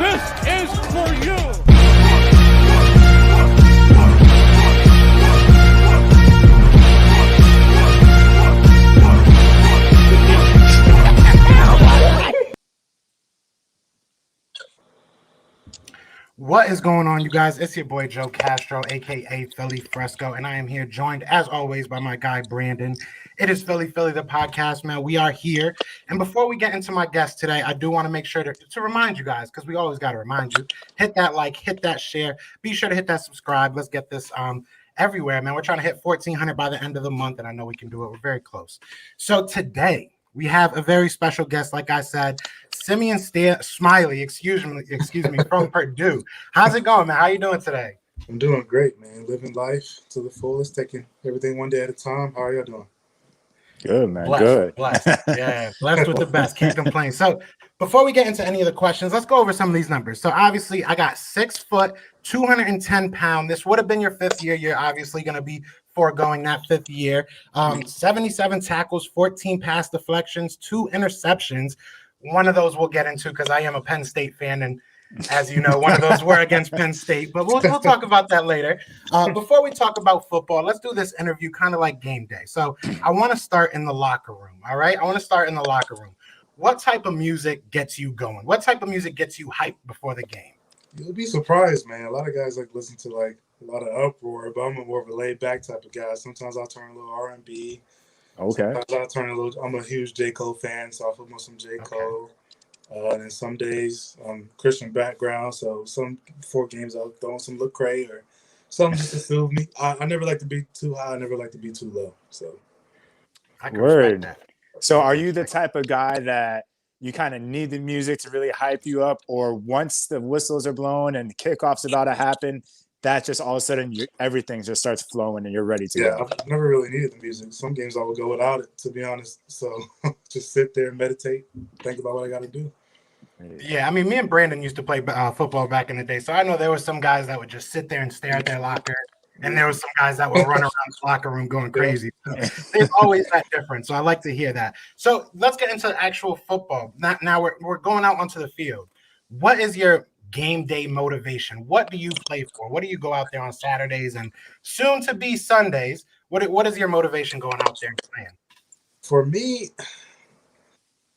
This is for you. What is going on, you guys? It's your boy Joe Castro, aka Philly Fresco, and I am here joined, as always, by my guy Brandon. It is Philly the podcast, man. We are here, and before we get into my guest today, I do want to make sure to remind you guys, because we always got to remind you: hit that like, hit that share, be sure to hit that subscribe. Let's get this everywhere, man. We're trying to hit 1,400 by the end of the month, and I know we can do it. We're very close. So today we have a very special guest, like I said, Simeon Smiley, excuse me, from Purdue. How's it going, man? How you doing today? I'm doing great, man. Living life to the fullest, taking everything one day at a time. How are y'all doing? Good, man. Blessed. Yeah, blessed with the best. Can't complain. So before we get into any of the questions, let's go over some of these numbers. So obviously I got 6 foot, 210 pounds. This would have been your 5th year. You're obviously going to be foregoing that 5th year. 77 tackles, 14 pass deflections, 2 interceptions. One of those we'll get into because I am a Penn State fan, and as you know, one of those were against Penn State, but we'll talk about that later. Before we talk about football, let's do this interview kind of like game day. So I want to start in the locker room, all right? I want to start in the locker room. What type of music gets you going? What type of music gets you hyped before the game? You'll be surprised, man. A lot of guys like listen to like a lot of uproar, but I'm more of a laid back type of guy. Sometimes I'll turn a little R&B. Okay. Sometimes I'll turn a little. I'm a huge J. Cole fan, so I'll put on some J. Cole. And then some days, Christian background, so some before games I'll throw on some Lecrae or something just to soothe me. I never like to be too high. I never like to be too low. So, I can respect that. So are you the type of guy that you kind of need the music to really hype you up, or once the whistles are blown and the kickoff's about to happen, that just all of a sudden everything just starts flowing and you're ready to go? I've never really needed the music. Some games I would go without it, to be honest. So just sit there and meditate, think about what I got to do. Yeah, I mean, me and Brandon used to play football back in the day, so I know there were some guys that would just sit there and stare at their locker, and there were some guys that would run around the locker room going crazy. So there's always that difference, so I like to hear that. So let's get into actual football. Now we're going out onto the field. What is your game day motivation? What do you play for? What do you go out there on Saturdays and soon to be Sundays? What is your motivation going out there and playing? For me,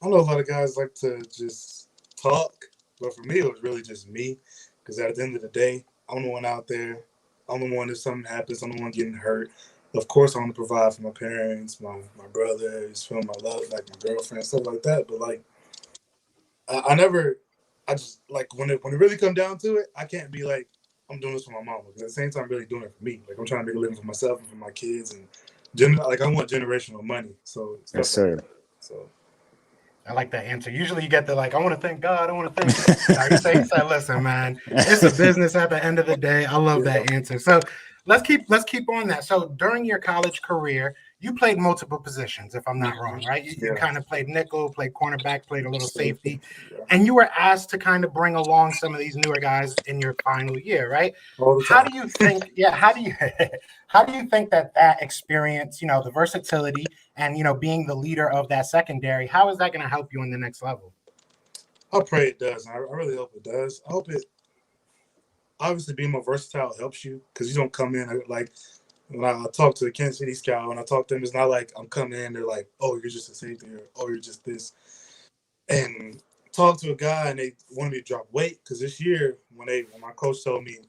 I know a lot of guys like to just talk, but for me it was really just me, because at the end of the day, I'm the one out there. I'm the one if something happens, I'm the one getting hurt. Of course I want to provide for my parents, my brothers, feel my love, like my girlfriend, stuff like that. But like I just like when it really come down to it, I can't be like I'm doing this for my mama, because at the same time I'm really doing it for me. Like I'm trying to make a living for myself and for my kids, and like I want generational money. So yes, sir. Like so I like that answer. Usually you get the like, I want to thank God. I want to thank you say, listen, man, it's a business at the end of the day. I love that answer. So let's keep on that. So during your college career, you played multiple positions, if I'm not wrong, right? You kind of played nickel, played cornerback, played a little safety, and you were asked to kind of bring along some of these newer guys in your final year, right? How do you think? How do you think that experience, the versatility and being the leader of that secondary, how is that going to help you in the next level? I pray it does. I really hope it does. I hope it. Obviously, being more versatile helps you, because you don't come in like. When I talk to a Kansas City scout, when I talk to them, it's not like I'm coming in, they're like, oh, you're just a safety, or oh, you're just this. And talk to a guy and they want me to drop weight, because this year, when my coach told me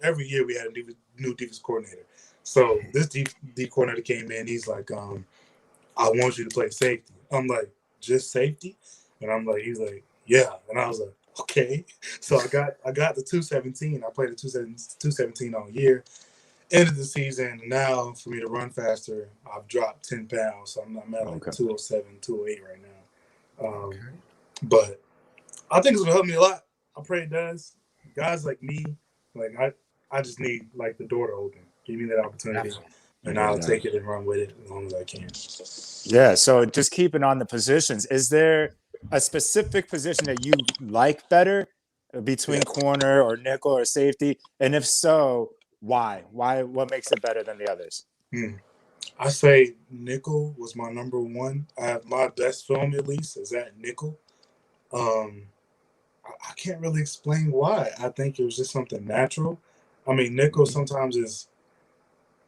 every year we had a new defense coordinator. So this D coordinator came in, he's like, I want you to play safety. I'm like, just safety? And he's like, yeah. And I was like, okay. So I got the 217. I played the 217 all year. End of the season, now for me to run faster, I've dropped 10 pounds. So I'm at like 207, 208 right now. But I think it's going to help me a lot. I pray it does. Guys like me, like I just need like the door to open. Give me that opportunity, and I'll take it and run with it as long as I can. Yeah, so just keeping on the positions, is there a specific position that you like better between corner or nickel or safety? And if so, why? What makes it better than the others? I say nickel was my number one. I have my best film, at least, is at nickel. I can't really explain why. I think it was just something natural. I mean, nickel sometimes is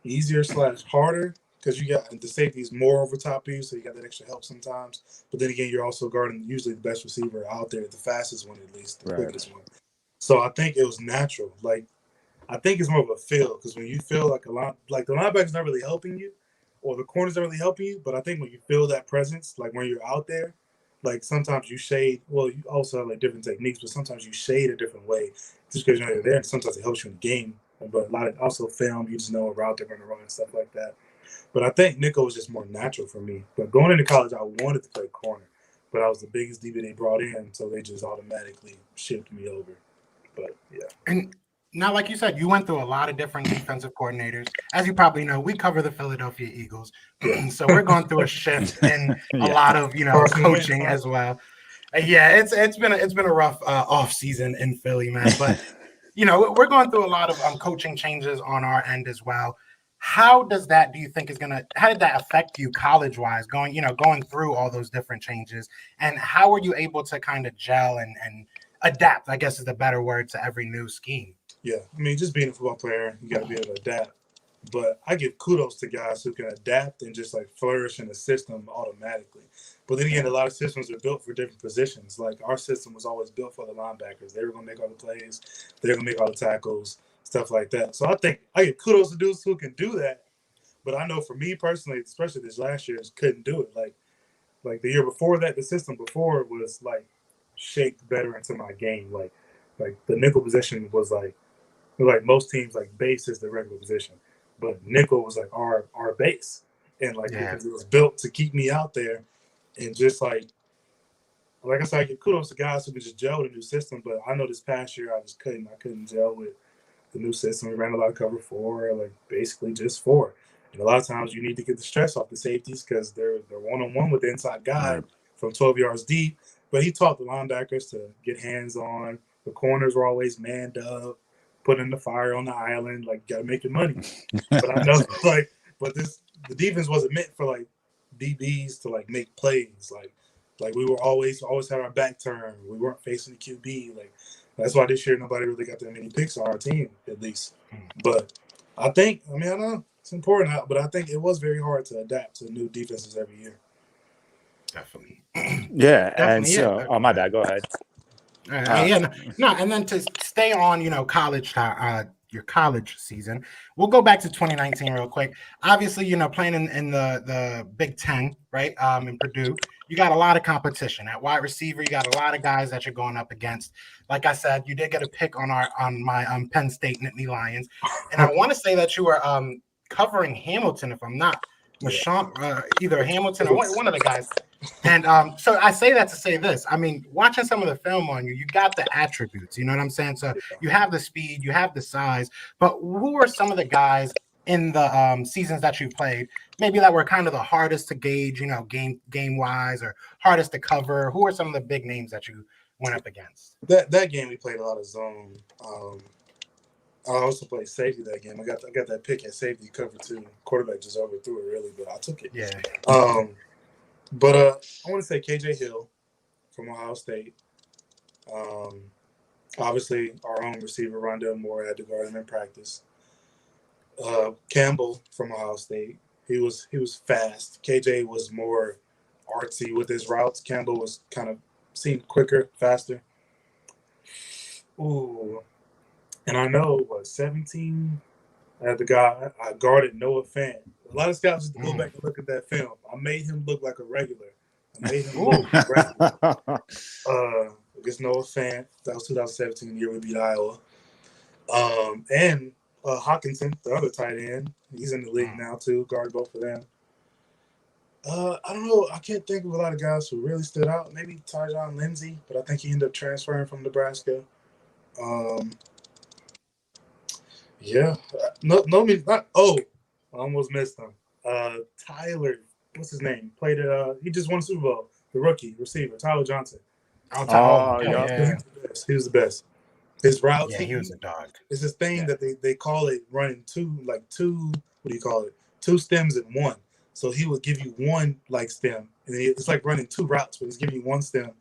easier / harder because you got the safeties more over top of you, so you got that extra help sometimes. But then again, you're also guarding usually the best receiver out there, the fastest one at least, the quickest one. So I think it was natural. Like, I think it's more of a feel because when you feel like like the linebacker's not really helping you, or the corner's not really helping you, but I think when you feel that presence, like when you're out there, like sometimes you shade. Well, you also have like different techniques, but sometimes you shade a different way just because you're there. And sometimes it helps you in the game. But a lot of also film, you just know a route they're going to run and stuff like that. But I think nickel was just more natural for me. But going into college, I wanted to play corner, but I was the biggest DB they brought in, so they just automatically shipped me over. But yeah. And now, like you said, you went through a lot of different defensive coordinators. As you probably know, we cover the Philadelphia Eagles. Yeah. So we're going through a shift in a lot of, Carson coaching Wentz. as well. Yeah, it's been a rough off season in Philly, man. But we're going through a lot of coaching changes on our end as well. How does that, do you think, how did that affect you college wise, going through all those different changes? And how were you able to kind of gel and adapt, I guess is the better word, to every new scheme? Yeah, I mean, just being a football player, you got to be able to adapt. But I give kudos to guys who can adapt and just like flourish in the system automatically. But then again, a lot of systems are built for different positions. Like our system was always built for the linebackers. They were going to make all the plays. They're going to make all the tackles, stuff like that. So I think I give kudos to dudes who can do that. But I know for me personally, especially this last year, just couldn't do it. Like the year before that, the system before was like shaped better into my game. Like the nickel position was like most teams, like base is the regular position, but nickel was like our base, and because it was built to keep me out there, and just like I said, I give kudos to guys who can just gel with a new system. But I know this past year I couldn't gel with the new system. We ran a lot of cover 4, like basically just 4, and a lot of times you need to get the stress off the safeties because they're one-on-one with the inside guy from 12 yards deep. But he taught the linebackers to get hands on. The corners were always manned up, putting the fire on the island, like gotta make your money. But I know but the defense wasn't meant for like DBs to like make plays. Like we were always had our back turned. We weren't facing the QB. Like that's why this year nobody really got that many picks on our team, at least. But I don't know, it's important, but I think it was very hard to adapt to new defenses every year. Definitely. Yeah. And so, oh, my bad. Go ahead. And then to stay on, college, your college season, we'll go back to 2019 real quick. Obviously, playing in the Big Ten, right? In Purdue, you got a lot of competition at wide receiver. You got a lot of guys that you're going up against. Like I said, you did get a pick on my Penn State Nittany Lions, and I want to say that you were covering Hamilton, if I'm not either Hamilton or one of the guys. And so I say that to say this. I mean, watching some of the film on you, you got the attributes. You know what I'm saying? So you have the speed, you have the size. But who are some of the guys in the seasons that you played, maybe that were kind of the hardest to gauge, game wise, or hardest to cover? Who are some of the big names that you went up against? That game we played a lot of zone. I also played safety that game. I got that pick at safety cover 2. Quarterback just overthrew it really, but I took it. Yeah. But I want to say KJ Hill from Ohio State. Obviously, our own receiver, Rondell Moore, had to guard him in practice. Campbell from Ohio State. He was fast. KJ was more artsy with his routes. Campbell was kind of seemed quicker, faster. Ooh. And I know, 17, I had the guy, I guarded Noah Fant. A lot of scouts just go back and look at that film. I made him look like a regular. I made him look like a regular. Against Noah Fant. That was 2017, the year we beat Iowa. And Hawkinson, the other tight end. He's in the league now, too. Guard both of them. I don't know. I can't think of a lot of guys who really stood out. Maybe Tyjon Lindsey, but I think he ended up transferring from Nebraska. Yeah. I almost missed him. Tyler, what's his name? Played at he just won a Super Bowl. The rookie receiver, Tyler Johnson. Yeah. He was the best. His routes. Yeah, he was a dog. It's this thing that they call it running two. What do you call it? 2 stems in one. So he would give you one stem, and it's like running 2 routes, but he's giving you 1 stem.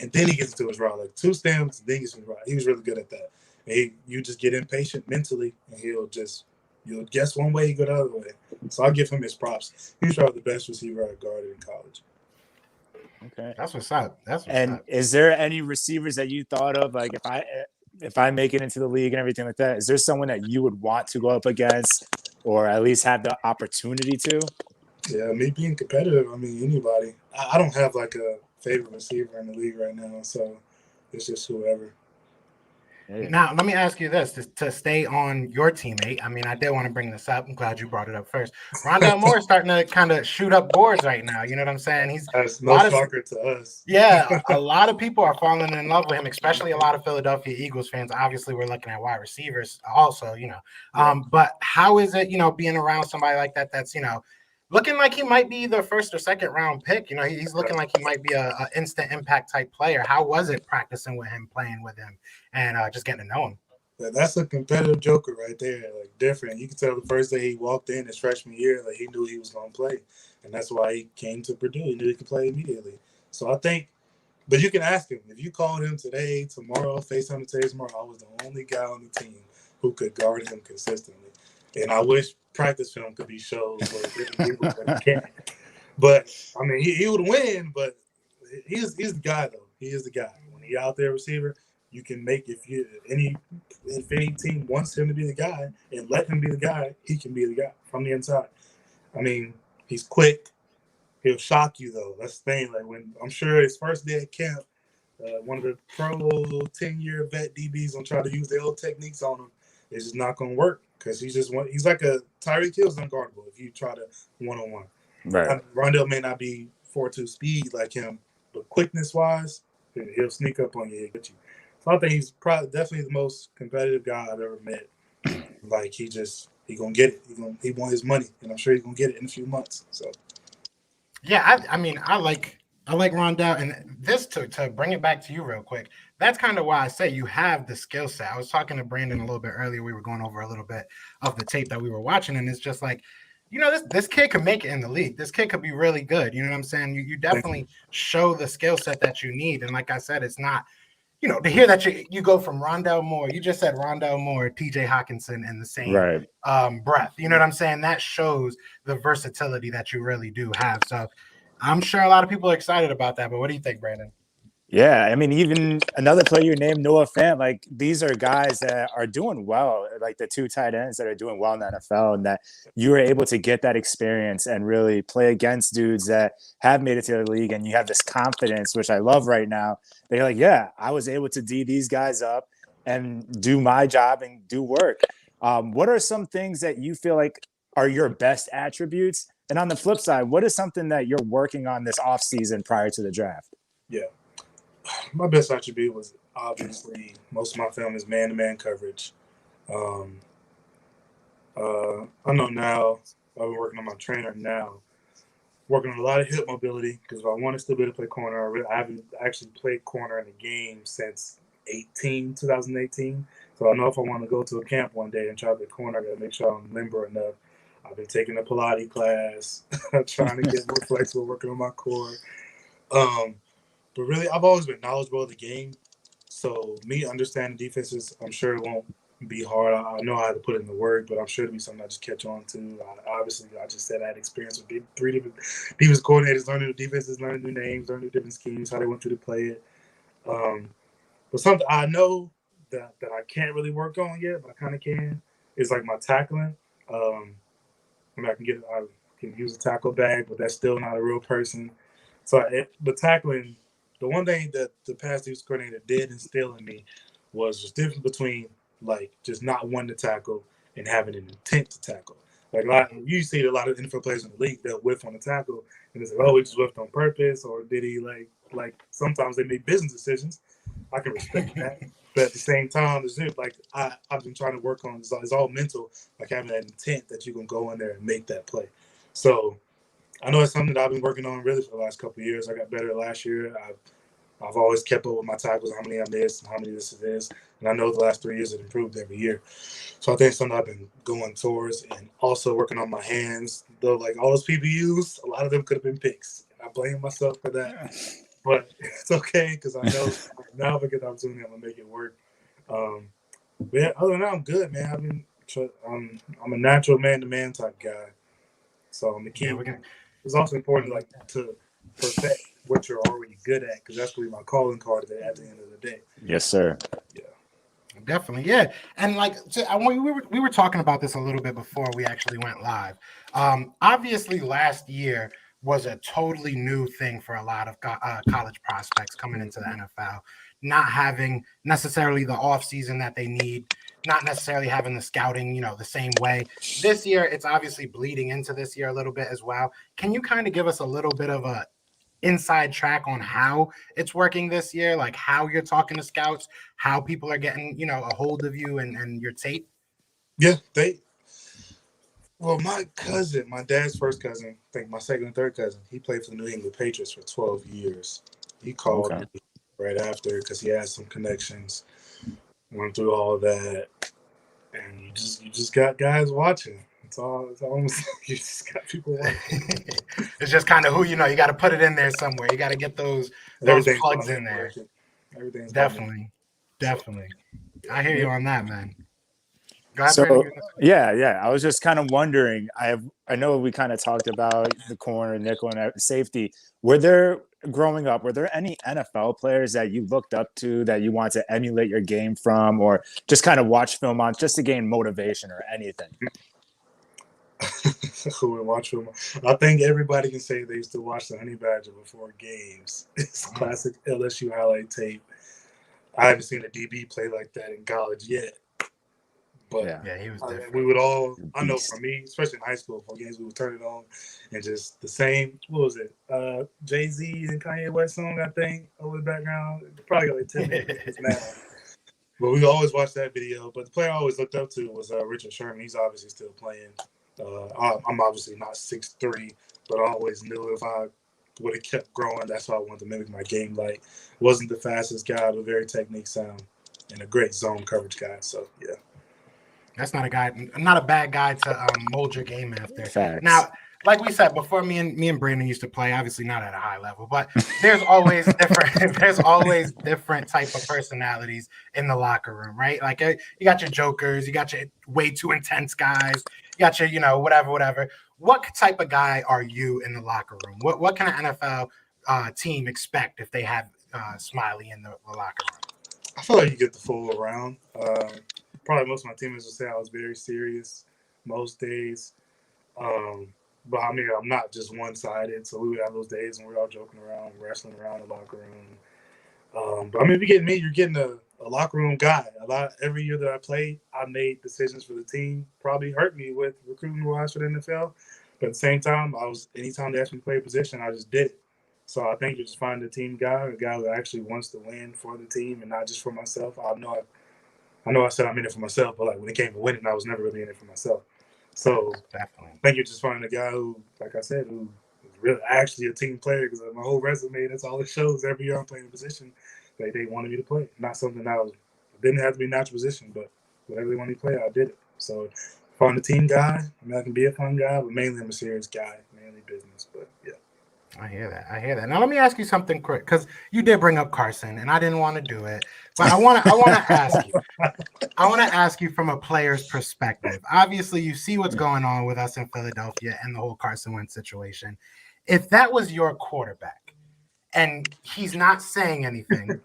and then he gets into his route, like 2 stems, then he gets into his route. He was really good at that. And you just get impatient mentally, and you'll guess one way, he go the other way. So I'll give him his props. He was probably the best receiver I guarded in college. Okay. That's what's up. That's what's And up. is there any receivers that you thought of, like if I make it into the league and everything like that, is there someone that you would want to go up against or at least have the opportunity to? Yeah, me being competitive, I mean, anybody. I don't have like a favorite receiver in the league right now, so it's just whoever. Now, let me ask you this to stay on your teammate. I mean, I did want to bring this up. I'm glad you brought it up first. Rondale Moore is starting to kind of shoot up boards right now. You know what I'm saying? That's no shocker to us. Yeah, a lot of people are falling in love with him, especially a lot of Philadelphia Eagles fans. Obviously, we're looking at wide receivers also, But how is it, being around somebody like that that's, looking like he might be the first or second round pick? He's looking like he might be a instant impact type player. How was it practicing with him, playing with him, and just getting to know him? That's a competitive joker right there, like different. You can tell the first day he walked in his freshman year, like he knew he was going to play. And that's why he came to Purdue. He knew he could play immediately. So I think, but you can ask him. If you called him today, tomorrow, FaceTime today, tomorrow, I was the only guy on the team who could guard him consistently. And I wish practice film could be showed for different people, but he can't. But, I mean, he would win, but he's the guy, though. He is the guy. When he's out there receiver, you can make, if any team wants him to be the guy and let him be the guy, he can be the guy from the inside. I mean, he's quick. He'll shock you, though. That's the thing. Like, when I'm sure his first day at camp, one of the pro 10-year vet DBs gonna try to use the old techniques on him. It's just not gonna work because he's like a Tyreek Hill's unguardable if you try to one-on-one. Right. Rondale may not be 4.2 speed like him, but quickness-wise, he'll sneak up on you and get you. So I think he's definitely the most competitive guy I've ever met. Like he gonna get it. He want his money, and I'm sure he's gonna get it in a few months. So yeah, I mean, I like Rondale, and this to bring it back to you real quick. That's kind of why I say you have the skill set. I was talking to Brandon a little bit earlier. We were going over a little bit of the tape that we were watching, and it's just like, this kid could make it in the league. This kid could be really good. You know what I'm saying? You definitely show the skill set that you need, and like I said, it's not. To hear that you go from Rondale Moore, you just said Rondale Moore, TJ Hawkinson in the same breath. You know what I'm saying? That shows the versatility that you really do have. So I'm sure a lot of people are excited about that. But what do you think, Brandon? Yeah, I mean, even another player named Noah Fant, like these are guys that are doing well, like the 2 tight ends that are doing well in the NFL, and that you were able to get that experience and really play against dudes that have made it to the league, and you have this confidence, which I love right now. They're like, yeah, I was able to D these guys up and do my job and do work. What are some things that you feel like are your best attributes? And on the flip side, what is something that you're working on this offseason prior to the draft? Yeah. My best attribute was obviously most of my film is man-to-man coverage. I know now, I've been working on my trainer now, working on a lot of hip mobility because if I want to still be able to play corner, I haven't actually played corner in a game since 2018. So I know if I want to go to a camp one day and try to play corner, I got to make sure I'm limber enough. I've been taking a Pilates class, trying to get more flexible, working on my core. But really, I've always been knowledgeable of the game. So me understanding defenses, I'm sure it won't be hard. I know I had to put it in the work, but I'm sure it'll be something I just catch on to. I just said I had experience with 3 different defense coordinators, learning new defenses, learning new names, learning new different schemes, how they want you to play it. But something I know that I can't really work on yet, but I kind of can, is like my tackling. I can use a tackle bag, but that's still not a real person. So the tackling, the one thing that the pass defense coordinator did instill in me was just difference between like just not wanting to tackle and having an intent to tackle. Like you see a lot of NFL players in the league, they'll whiff on the tackle and it's like, oh, he just whiffed on purpose, or did he like sometimes they make business decisions. I can respect that. But at the same time, it's like I've been trying to work on it's all mental, like having that intent that you can go in there and make that play. So I know it's something that I've been working on really for the last couple of years. I got better last year. I've always kept up with my tackles, how many I missed, how many this is. And I know the last 3 years it improved every year. So I think it's something I've been going towards, and also working on my hands. Though, like all those PBUs, a lot of them could have been picks. I blame myself for that. but it's okay because I know now if I get the opportunity, I'm gonna make it work. But yeah, other than that, I'm good, man. I'm a natural man-to-man type guy, so I'm gonna Yeah, keep. we're gonna. It's also important, like, to perfect what you're already good at, because that's gonna be my calling card at the end of the day. Yes, sir. Yeah. Definitely, yeah, and like we were talking about this a little bit before we actually went live. Obviously, last year was a totally new thing for a lot of college prospects coming into the NFL, not having necessarily the offseason that they need, not necessarily having the scouting, the same way. This year, it's obviously bleeding into this year a little bit as well. Can you kind of give us a little bit of a inside track on how it's working this year, like how you're talking to scouts, how people are getting, a hold of you and your tape? Yeah, my cousin, my dad's first cousin, I think my second and third cousin, he played for the New England Patriots for 12 years. He called me right after because he had some connections, went through all of that, and you just got guys watching. It's almost you just got people watching. It's just kind of who you got to put it in there somewhere. You got to get those plugs in there. Everything's Definitely. I hear you on that, man. Go ahead, So Brandon. yeah. I was just kind of wondering. I know we kind of talked about the corner, nickel, and safety. Were there any NFL players that you looked up to that you want to emulate your game from, or just kind of watch film on just to gain motivation or anything? Who would watch film? I think everybody can say they used to watch the Honey Badger before games. It's classic LSU highlight tape. I haven't seen a DB play like that in college yet. But yeah, he was different. We would all, I know for me, especially in high school, for games, we would turn it on and just the same, what was it? Jay-Z and Kanye West song, I think, over the background. Probably got like 10 minutes now. But we always watched that video. But the player I always looked up to was Richard Sherman. He's obviously still playing. I'm obviously not 6'3", but I always knew if I would have kept growing, that's why I wanted to mimic my game. Like, wasn't the fastest guy, but very technique sound and a great zone coverage guy. So, yeah. That's not a bad guy to mold your game after. Facts. Now, like we said before, me and Brandon used to play, obviously not at a high level, but there's always different type of personalities in the locker room, right? Like you got your jokers, you got your way too intense guys, you got your whatever. What type of guy are you in the locker room? What can an NFL team expect if they have Smiley in the locker room? I feel like you get the full around. Probably most of my teammates would say I was very serious most days. But I mean, I'm not just one-sided. So we would have those days when we're all joking around, wrestling around the locker room. But I mean, if you get me, you're getting a locker room guy. Every year that I played, I made decisions for the team. Probably hurt me with recruiting-wise for the NFL. But at the same time, anytime they asked me to play a position, I just did it. So I think you just find a team guy, a guy who actually wants to win for the team and not just for myself. I know I said I'm in it for myself, but like when it came to winning, I was never really in it for myself. So Definitely. I think you're just finding a guy who, like I said, who is really actually a team player, because my whole resume, that's all it shows. Every year I'm playing a position that they wanted me to play. Not something didn't have to be a natural position, but whatever they wanted me to play, I did it. So find a team guy. I mean, I can be a fun guy, but mainly I'm a serious guy, mainly business. But yeah. I hear that. Now let me ask you something quick, because you did bring up Carson, and I didn't want to do it, but I want to ask you. I want to ask you from a player's perspective. Obviously, you see what's going on with us in Philadelphia and the whole Carson Wentz situation. If that was your quarterback, and he's not saying anything,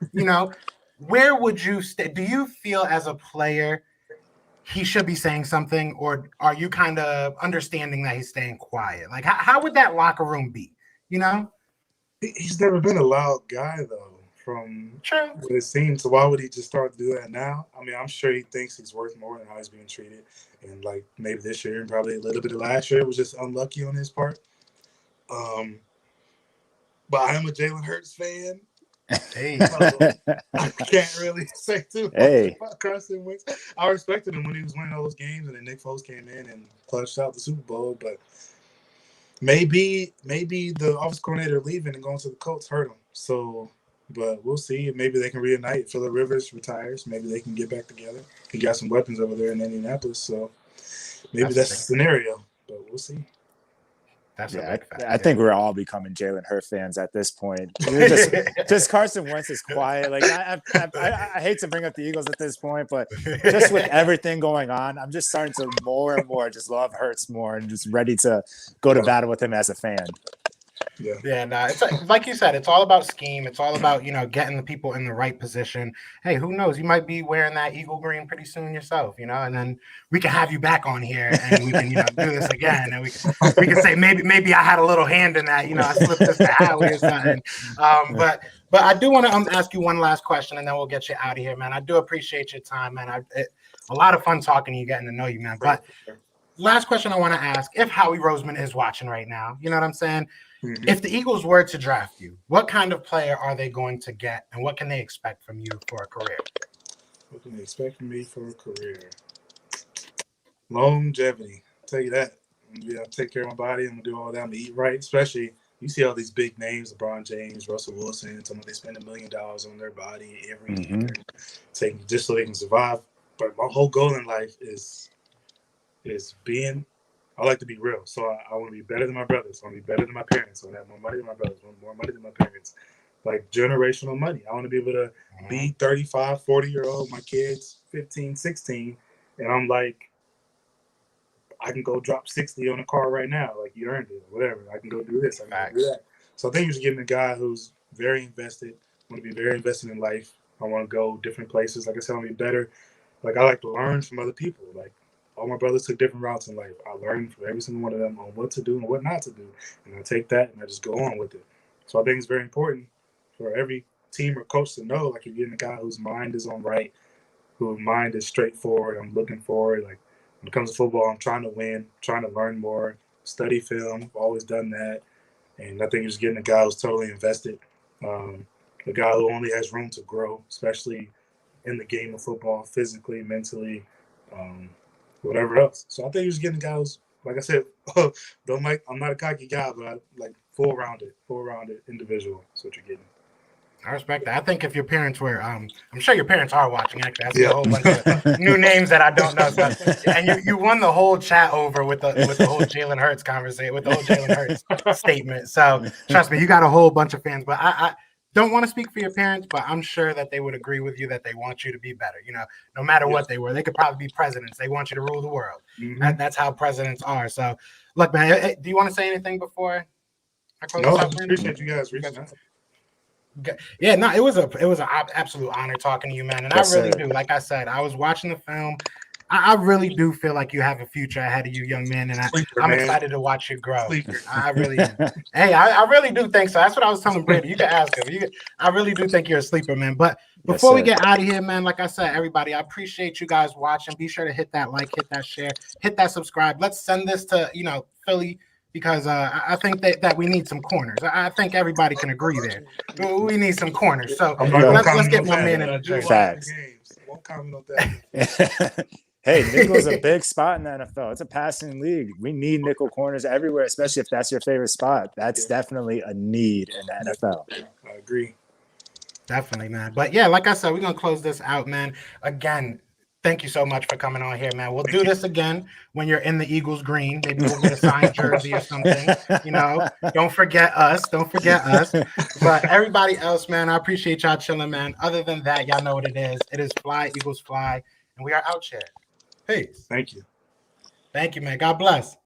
where would you stay? Do you feel as a player he should be saying something, or are you kind of understanding that he's staying quiet? Like, how would that locker room be? He's never been a loud guy, though, from what it seems. So why would he just start to do that now? I mean, I'm sure he thinks he's worth more than how he's being treated. And, like, maybe this year and probably a little bit of last year was just unlucky on his part. But I am a Jalen Hurts fan. Hey. I can't really say too much about Carson Wentz. I respected him when he was winning all those games, and then Nick Foles came in and clutched out the Super Bowl. But maybe the offensive coordinator leaving and going to the Colts hurt him. So, but we'll see. Maybe they can reunite. Phillip Rivers retires. Maybe they can get back together. He got some weapons over there in Indianapolis. So maybe that's the scenario. But we'll see. That's a Yeah, big fact. I think we're all becoming Jalen Hurts fans at this point. You're just Carson Wentz is quiet. Like I hate to bring up the Eagles at this point, but just with everything going on, I'm just starting to more and more just love Hurts more and just ready to go to battle with him as a fan. Yeah, no, it's like you said, it's all about scheme. It's all about, getting the people in the right position. Hey, who knows? You might be wearing that Eagle green pretty soon yourself, and then we can have you back on here and we can, do this again. And we can say maybe I had a little hand in that, I slipped this to Howie or something. But I do want to ask you one last question and then we'll get you out of here, man. I do appreciate your time, man. A lot of fun talking to you, getting to know you, man. But last question I want to ask, if Howie Roseman is watching right now, you know what I'm saying? Mm-hmm. If the Eagles were to draft you, what kind of player are they going to get, and what can they expect from you for a career? What can they expect from me for a career? Longevity. I'll tell you that. I'll take care of my body. I'm going to do all that. I'm going to eat right. Especially, you see all these big names, LeBron James, Russell Wilson, some of they spend $1 million on their body every year, just so they can survive. But my whole goal in life is being – I like to be real. So I want to be better than my brothers. I want to be better than my parents. I want to have more money than my brothers. I want more money than my parents. Like generational money. I want to be able to be 35, 40-year-old, my kids 15, 16, and I'm like, I can go drop 60 on a car right now. Like, you earned it or whatever. I can go do this. I can go do that. So I think you're just getting a guy who's very invested. I want to be very invested in life. I want to go different places. Like I said, I want to be better. Like, I like to learn from other people. Like, all my brothers took different routes in life. I learned from every single one of them on what to do and what not to do. And I take that and I just go on with it. So I think it's very important for every team or coach to know, like, you're getting a guy whose mind is on right, whose mind is straightforward. I'm looking forward. Like, when it comes to football, I'm trying to win, trying to learn more, study film. I've always done that. And I think you're just getting a guy who's totally invested, a guy who only has room to grow, especially in the game of football, physically, mentally, whatever else. So I think you're just getting guys, like I said, I'm not a cocky guy, but I like full-rounded individual. That's what you're getting. I respect that. I think if your parents were, I'm sure your parents are watching. Actually, I see a whole bunch of new names that I don't know. So, and you won the whole chat over with the whole Jalen Hurts conversation, with the whole Jalen Hurts statement. So trust me, you got a whole bunch of fans. But I don't want to speak for your parents, but I'm sure that they would agree with you that they want you to be better. No matter what they were, they could probably be presidents. They want you to rule the world. Mm-hmm. That's how presidents are. So, look, man, do you want to say anything before I close? No, I appreciate you guys reaching out. Yeah, no, it was an absolute honor talking to you, man. And yes, I really do. Like I said, I was watching the film. I really do feel like you have a future ahead of you, young man, and I'm excited to watch you grow. I really am. Hey, I really do think so. That's what I was telling Brady. You can ask him. I really do think you're a sleeper, man. But before we get out of here, man, like I said, everybody, I appreciate you guys watching. Be sure to hit that like, hit that share, hit that subscribe. Let's send this to, Philly, because I think that we need some corners. I think everybody can agree there. We need some corners. So let's get my man in the jersey. Facts. Won't comment on that. Hey, nickel's a big spot in the NFL. It's a passing league. We need nickel corners everywhere, especially if that's your favorite spot. That's definitely a need in the NFL. I agree. Definitely, man. But yeah, like I said, we're going to close this out, man. Again, thank you so much for coming on here, man. We'll do this again when you're in the Eagles green. Maybe we'll get a signed jersey or something. Don't forget us. But everybody else, man, I appreciate y'all chilling, man. Other than that, y'all know what it is. It is Fly, Eagles Fly, and we are out here. Peace. Thank you. Thank you, man. God bless.